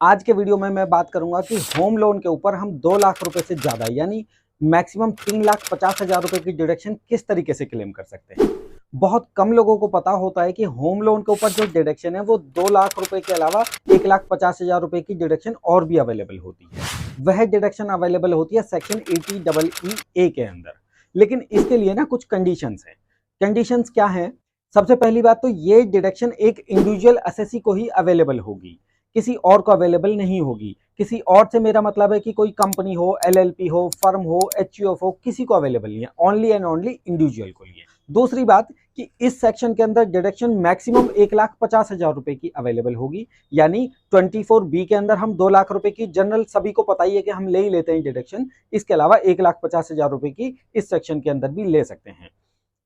आज के वीडियो में मैं बात करूंगा कि होम लोन के ऊपर हम 2 लाख रुपए से ज़्यादा यानी मैक्सिमम 3,50,000 रुपए की डिडक्शन किस तरीके से क्लेम कर सकते हैं। बहुत कम लोगों को पता होता है कि होम लोन के ऊपर जो डिडक्शन है वो 2 लाख रुपए के अलावा 1,50,000 रुपए की डिडक्शन और भी अवेलेबल होती है। वह डिडक्शन अवेलेबल होती है सेक्शन 80EE के अंदर। लेकिन इसके लिए ना कुछ कंडीशंस हैं। कंडीशंस क्या हैं? सबसे पहली बात तो ये डिडक्शन एक इंडिविजुअल असेसी को ही अवेलेबल होगी, किसी और को अवेलेबल नहीं होगी। किसी और से मेरा मतलब है कि कोई कंपनी हो, एलएलपी हो, फर्म हो, एचयूएफ हो, किसी को अवेलेबल नहीं है, ओनली एंड ओनली इंडिविजुअल को लिए। दूसरी बात कि इस सेक्शन के अंदर डिडक्शन मैक्सिमम 1,50,000 रुपए की अवेलेबल होगी, यानी 24B के अंदर हम 2 लाख रुपए की जनरल सभी को पता ही है कि हम ले ही लेते हैं डिडक्शन। इसके अलावा 1,50,000 रुपए की इस सेक्शन के अंदर भी ले सकते हैं।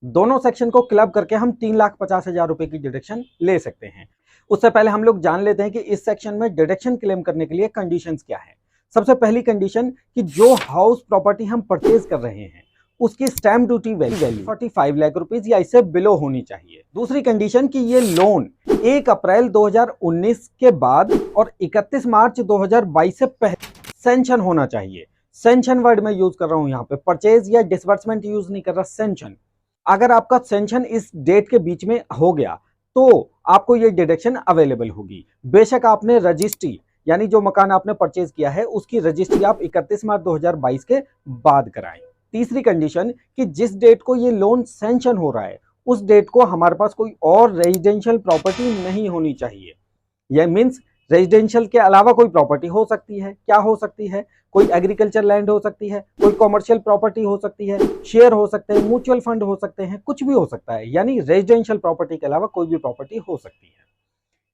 दोनों सेक्शन को क्लब करके हम 3,50,000 रुपए की डिडक्शन ले सकते हैं। उससे पहले हम लोग जान लेते हैं कि इस सेक्शन में डिडक्शन क्लेम करने के लिए कंडीशंस क्या है। सबसे पहली कंडीशन कि जो हाउस प्रॉपर्टी हम परचेज कर रहे हैं उसकी stamp duty value 45 lakh rupees या इससे बिलो होनी चाहिए। दूसरी कंडीशन कि ये लोन 1 अप्रैल 2019 के बाद और 31 मार्च 2022 से पहले सेंशन होना चाहिए। सेंशन वर्ड में यूज कर रहा हूं, यहाँ पे परचेज या डिसबर्समेंट यूज नहीं कर रहा, सेंशन। अगर आपका सेंशन इस डेट के बीच में हो गया तो आपको ये डिडक्शन अवेलेबल होगी। बेशक आपने रजिस्ट्री यानी जो मकान आपने परचेज किया है उसकी रजिस्ट्री आप 31 मार्च 2022 के बाद कराएं। तीसरी कंडीशन कि जिस डेट को ये लोन सेंशन हो रहा है उस डेट को हमारे पास कोई और रेजिडेंशियल प्रॉपर्टी नहीं होनी चाहिए। यह मीन्स रेजिडेंशियल के अलावा कोई प्रॉपर्टी हो सकती है। क्या हो सकती है? कोई एग्रीकल्चर लैंड हो सकती है, कोई कॉमर्शियल प्रॉपर्टी हो सकती है, शेयर हो सकते हैं, म्यूचुअल फंड हो सकते हैं, कुछ भी हो सकता है। यानी रेजिडेंशियल प्रॉपर्टी के अलावा कोई भी प्रॉपर्टी हो सकती है।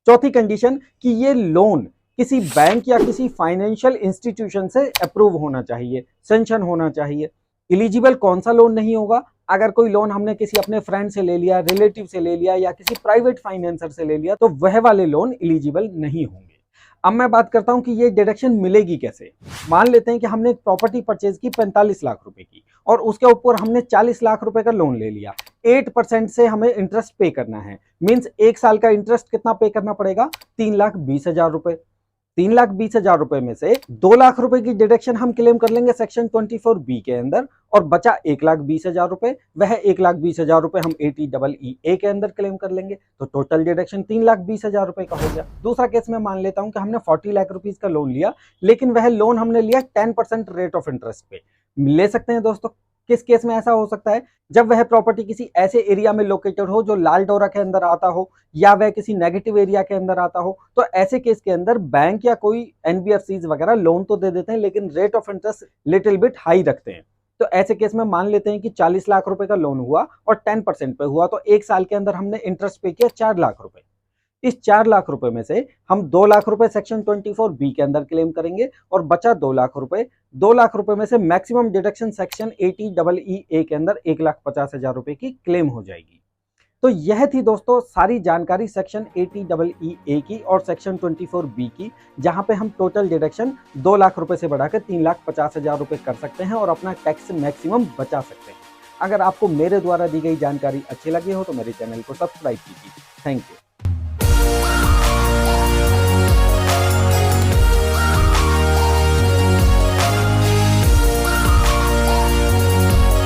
चौथी कंडीशन कि ये लोन किसी बैंक या किसी फाइनेंशियल इंस्टीट्यूशन से अप्रूव होना चाहिए, सेंशन होना चाहिए। इलिजिबल कौन सा लोन नहीं होगा? अगर कोई लोन हमने किसी अपने फ्रेंड से ले लिया, रिलेटिव से ले लिया या किसी प्राइवेट फाइनेंसर से ले लिया तो वह वाले लोन इलिजिबल नहीं होंगे। अब मैं बात करता हूं कि ये डिडक्शन मिलेगी कैसे। मान लेते हैं कि हमने एक प्रॉपर्टी परचेज की 45 लाख रुपए की और उसके ऊपर हमने 40 लाख रुपए का लोन ले लिया। 8% से हमें इंटरेस्ट पे करना है। मींस 1 साल का इंटरेस्ट कितना पे करना पड़ेगा? 3,20,000 रुपए। 3,20,000 रुपए में से 2 लाख रुपए की डिडक्शन हम क्लेम कर लेंगे सेक्शन 24B के अंदर और बचा 1,20,000 रुपए। वह 1,20,000 रुपए हम 80EE के अंदर क्लेम कर लेंगे तो टोटल डिडक्शन 3,20,000 रुपए का हो गया। दूसरा केस में मान लेता हूं कि हमने 40 लाख रुपीज का लोन लिया, लेकिन वह लोन हमने लिया 10% रेट ऑफ इंटरेस्ट पे। ले सकते हैं दोस्तों। किस केस में ऐसा हो सकता है? जब वह प्रॉपर्टी किसी ऐसे एरिया में लोकेटेड हो जो लाल डोरा के अंदर आता हो या वह किसी नेगेटिव एरिया के अंदर आता हो, तो ऐसे केस के अंदर बैंक या कोई एनबीएफसीज वगैरह लोन तो दे देते हैं लेकिन rate of interest little bit high रखते हैं। तो ऐसे केस में मान लेते हैं कि 40 लाख रुपए का लोन हुआ और 10% पे हुआ तो 1 साल के अंदर हमने इंटरेस्ट पे किया 4 लाख रुपए। इस 4 लाख रुपए में से हम 2 लाख रुपए सेक्शन 24B के अंदर क्लेम करेंगे और बचा 2 लाख रुपए। 2 लाख रुपए में से मैक्सिमम डिडक्शन सेक्शन 80EE के अंदर 1,50,000 रुपए की क्लेम हो जाएगी। तो यह थी दोस्तों सारी जानकारी सेक्शन 80EE की और सेक्शन 24B की, जहां पे हम टोटल डिडक्शन 2 लाख रुपए से बढ़ाकर 3,50,000 रुपए कर सकते हैं और अपना टैक्स मैक्सिमम बचा सकते हैं। अगर आपको मेरे द्वारा दी गई जानकारी अच्छी लगी हो तो मेरे चैनल को सब्सक्राइब कीजिए। Thank you.